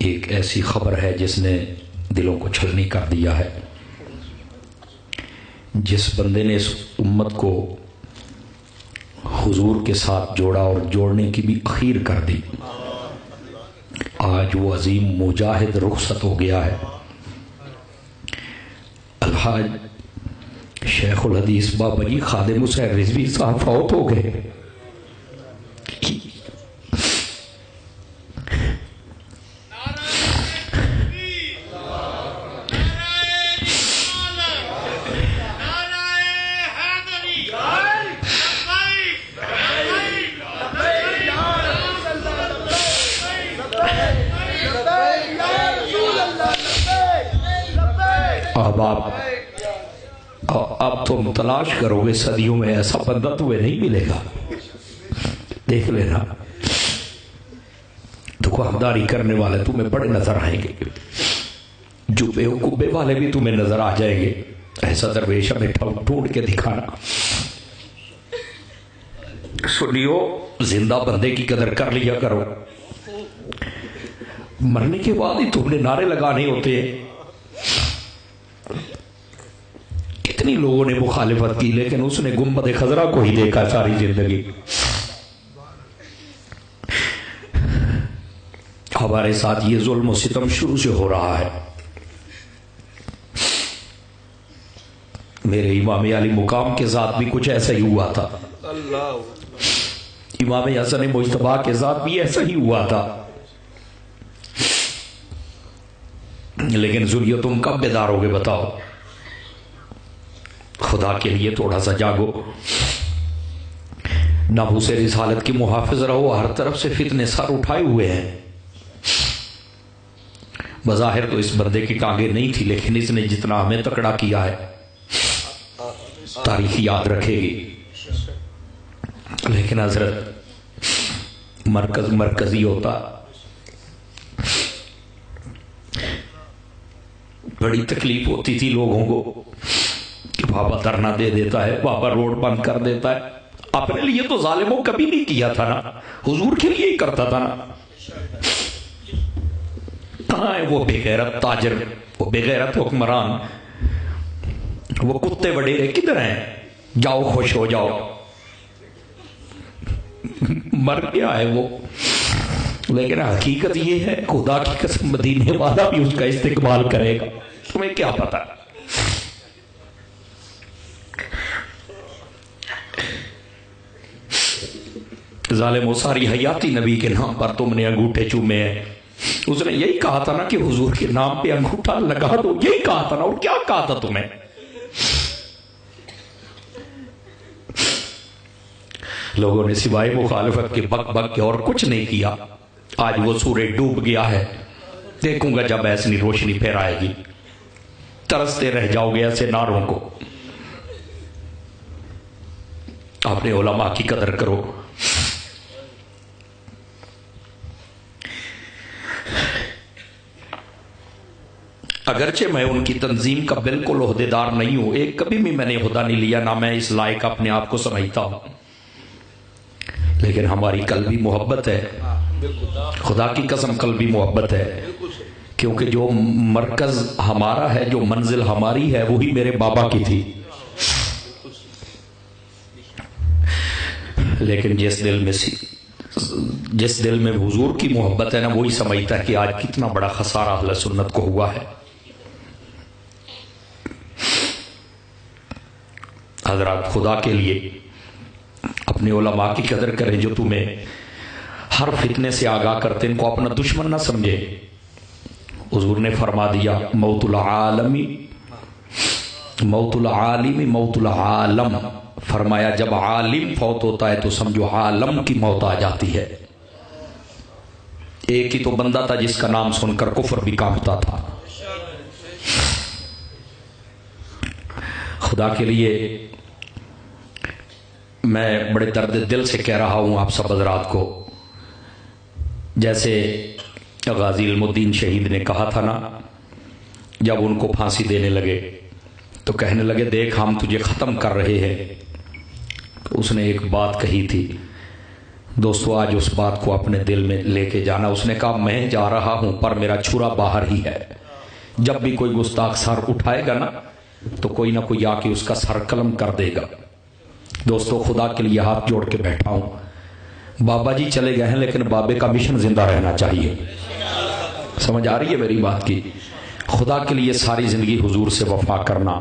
ایک ایسی خبر ہے جس نے دلوں کو چھلنی کر دیا ہے. جس بندے نے اس امت کو حضور کے ساتھ جوڑا اور جوڑنے کی بھی اخیر کر دی، آج وہ عظیم مجاہد رخصت ہو گیا ہے. الحاج شیخ الحدیث بابا جی خادم حسین رضوی صاحب فوت ہو گئے. اب تم تلاش کرو گے صدیوں میں ایسا بندہ تمہیں نہیں ملے گا. دیکھ لینا دکانداری کرنے والے تمہیں بڑے نظر آئیں گے، جبے و کبے والے بھی تمہیں نظر آ جائیں گے. ایسا درویش ہمیں ڈھونڈ کے دکھانا. سنیو، زندہ بندے کی قدر کر لیا کرو، مرنے کے بعد ہی تم نے نعرے لگانے ہوتے ہیں. کتنی لوگوں نے مخالفت کی لیکن اس نے گنبد خضرا کو ہی دیکھا ساری زندگی. ہمارے ساتھ یہ ظلم و ستم شروع سے ہو رہا ہے. میرے امام علی مقام کے ساتھ بھی کچھ ایسا ہی ہوا تھا. امام حسن مجتبی کے ساتھ بھی ایسا ہی ہوا تھا. لیکن ذریعہ تم کب بیدار ہوگے بتاؤ؟ خدا کے لیے تھوڑا سا جاگو. ناموس رسالت کی محافظ رہو. ہر طرف سے فتنے سر اٹھائے ہوئے ہیں. بظاہر تو اس بندے کی ٹانگیں نہیں تھی، لیکن اس نے جتنا ہمیں تکڑا کیا ہے تاریخ یاد رکھے گی. لیکن حضرت مرکزی ہوتا، بڑی تکلیف ہوتی تھی لوگوں کو کہ بابا دھرنا دے دیتا ہے، بابا روڈ بند کر دیتا ہے. اپنے لیے تو ظالموں کبھی نہیں کیا تھا نا، حضور کے لیے ہی کرتا تھا نا. کہاں ہے وہ بے غیرت تاجر، وہ بے غیرت حکمران، وہ کتے وڈیرے کدھر ہیں؟ جاؤ خوش ہو جاؤ. مر گیا ہے وہ. لیکن حقیقت یہ ہے خدا کی قسم مدینے والا بھی اس کا استقبال کرے گا. تمہیں کیا پتا؟ ظالم و ساری حیاتی نبی کے نام پر تم نے انگوٹھے چومے ہیں. اس نے یہی کہا تھا نا کہ حضور کے نام پہ انگوٹھا لگا دو. یہی کہا تھا نا. اور کیا کہا تھا تمہیں؟ لوگوں نے سوائے مخالفت کے بک بک کے اور کچھ نہیں کیا. آج وہ سورج ڈوب گیا ہے. دیکھوں گا جب ایسی روشنی پھر آئے گی. ترستے رہ جاؤ گے ایسے نعروں کو. اپنے علماء کی قدر کرو. اگرچہ میں ان کی تنظیم کا بالکل عہدیدار نہیں ہوں، ایک کبھی بھی میں نے عہدہ نہیں لیا، نہ میں اس لائق اپنے آپ کو سمجھتا ہوں، لیکن ہماری قلبی محبت ہے. خدا کی قسم قلبی محبت ہے. کیونکہ جو مرکز ہمارا ہے، جو منزل ہماری ہے، وہی میرے بابا کی تھی. لیکن جس دل میں حضور کی محبت ہے نا، وہی سمجھتا ہے کہ آج کتنا بڑا خسارہ اہل سنت کو ہوا ہے. حضرات خدا کے لیے اپنے علماء کی قدر کریں جو تمہیں ہر فتنے سے آگاہ کرتے، ان کو اپنا دشمن نہ سمجھے. حضور نے فرما دیا موت العالمی موت العالمی موت العالم. فرمایا جب عالم فوت ہوتا ہے تو سمجھو عالم کی موت آ جاتی ہے. ایک ہی تو بندہ تھا جس کا نام سن کر کفر بھی کانپتا تھا. خدا کے لیے میں بڑے درد دل سے کہہ رہا ہوں آپ سب حضرات کو، جیسے غازی علم الدین شہید نے کہا تھا نا، جب ان کو پھانسی دینے لگے تو کہنے لگے دیکھ ہم تجھے ختم کر رہے ہیں. تو اس نے ایک بات کہی تھی، دوستو آج اس بات کو اپنے دل میں لے کے جانا. اس نے کہا میں جا رہا ہوں پر میرا چھرا باہر ہی ہے. جب بھی کوئی گستاخ سر اٹھائے گا نا تو کوئی نہ کوئی آ کے اس کا سر قلم کر دے گا. دوستو خدا کے لیے ہاتھ جوڑ کے بیٹھا ہوں. بابا جی چلے گئے ہیں لیکن بابے کا مشن زندہ رہنا چاہیے. سمجھ آ رہی ہے میری بات کی؟ خدا کے لیے ساری زندگی حضور سے وفا کرنا.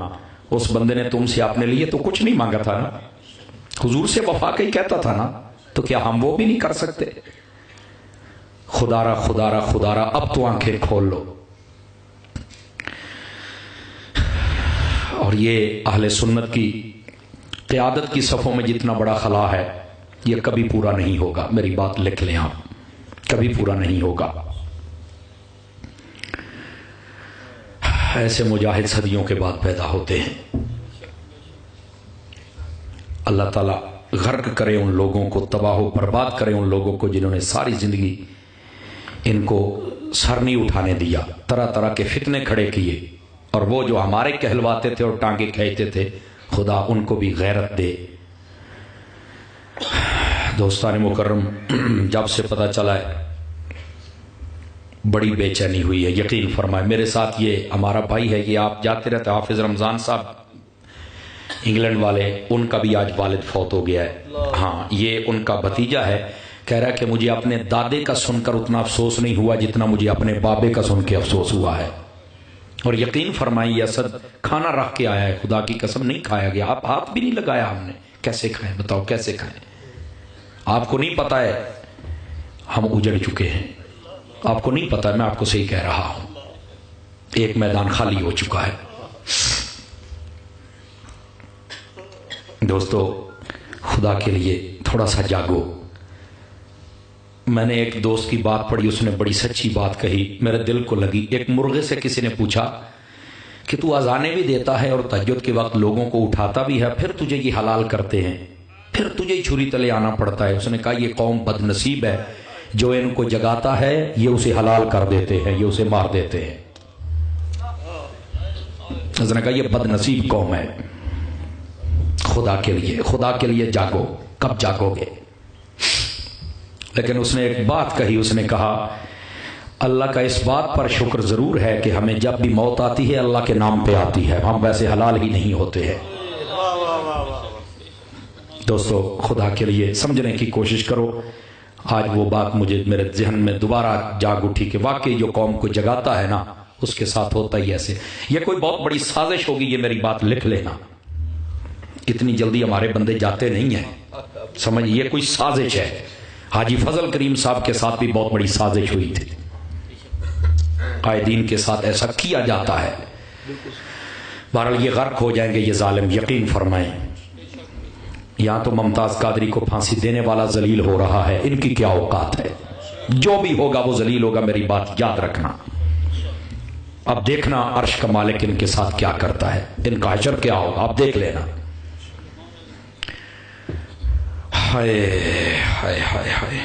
اس بندے نے تم سے اپنے لیے تو کچھ نہیں مانگا تھا نا, حضور سے وفا کا ہی کہتا تھا نا, تو کیا ہم وہ بھی نہیں کر سکتے؟ خدا را خدا را خدا را, اب تو آنکھیں کھول لو. اور یہ اہل سنت کی قیادت کی صفوں میں جتنا بڑا خلا ہے یہ کبھی پورا نہیں ہوگا. میری بات لکھ لیں آپ, کبھی پورا نہیں ہوگا. ایسے مجاہد صدیوں کے بعد پیدا ہوتے ہیں. اللہ تعالیٰ غرق کرے ان لوگوں کو, تباہ و برباد کرے ان لوگوں کو جنہوں نے ساری زندگی ان کو سر نہیں اٹھانے دیا, طرح طرح کے فتنے کھڑے کیے. اور وہ جو ہمارے کہلواتے تھے اور ٹانگے کھینچتے تھے, خدا ان کو بھی غیرت دے. دوستان مکرم, جب سے پتہ چلا ہے بڑی بے چینی ہوئی ہے. یقین فرمائے میرے ساتھ یہ ہمارا بھائی ہے, یہ آپ جاتے رہتے حافظ رمضان صاحب انگلینڈ والے, ان کا بھی آج والد فوت ہو گیا ہے. ہاں یہ ان کا بھتیجا ہے, کہہ رہا ہے کہ مجھے اپنے دادے کا سن کر اتنا افسوس نہیں ہوا جتنا مجھے اپنے بابے کا سن کے افسوس ہوا ہے. اور یقین فرمائیے اسد کھانا رکھ کے آیا ہے, خدا کی قسم نہیں کھایا گیا. آپ ہاتھ بھی نہیں لگایا ہم نے. کیسے کھائیں بتاؤ, کیسے کھائیں؟ آپ کو نہیں پتا ہے ہم اجڑ چکے ہیں. آپ کو نہیں پتا, میں آپ کو صحیح کہہ رہا ہوں. ایک میدان خالی ہو چکا ہے. دوستو خدا کے لیے تھوڑا سا جاگو. میں نے ایک دوست کی بات پڑھی, اس نے بڑی سچی بات کہی, میرے دل کو لگی. ایک مرغے سے کسی نے پوچھا کہ تو اذانیں بھی دیتا ہے اور تہجد کے وقت لوگوں کو اٹھاتا بھی ہے, پھر تجھے یہ حلال کرتے ہیں, پھر تجھے چھری تلے آنا پڑتا ہے. اس نے کہا یہ قوم بد نصیب ہے, جو ان کو جگاتا ہے یہ اسے حلال کر دیتے ہیں, یہ اسے مار دیتے ہیں. اس نے کہا یہ بد نصیب قوم ہے. خدا کے لیے جاگو. کب جاگو گے؟ لیکن اس نے ایک بات کہی, اس نے کہا اللہ کا اس بات پر شکر ضرور ہے کہ ہمیں جب بھی موت آتی ہے اللہ کے نام پہ آتی ہے, ہم ویسے حلال ہی نہیں ہوتے ہیں. دوستو خدا کے لیے سمجھنے کی کوشش کرو. آج وہ بات مجھے میرے ذہن میں دوبارہ جاگ اٹھی کہ واقعی جو قوم کو جگاتا ہے نا اس کے ساتھ ہوتا ہی ایسے. یہ کوئی بہت بڑی سازش ہوگی, یہ میری بات لکھ لینا. اتنی جلدی ہمارے بندے جاتے نہیں ہیں, سمجھ, یہ کوئی سازش ہے. حاجی فضل کریم صاحب کے ساتھ بھی بہت بڑی سازش ہوئی تھی. قائدین کے ساتھ ایسا کیا جاتا ہے. بہرحال یہ غرق ہو جائیں گے یہ ظالم, یقین فرمائیں. یہاں تو ممتاز قادری کو پھانسی دینے والا ذلیل ہو رہا ہے, ان کی کیا اوقات ہے. جو بھی ہوگا وہ ذلیل ہوگا, میری بات یاد رکھنا. اب دیکھنا عرش کا مالک ان کے ساتھ کیا کرتا ہے, ان کا حشر کیا ہوگا, آپ دیکھ لینا. ہائے ہائے ہائے ہائے.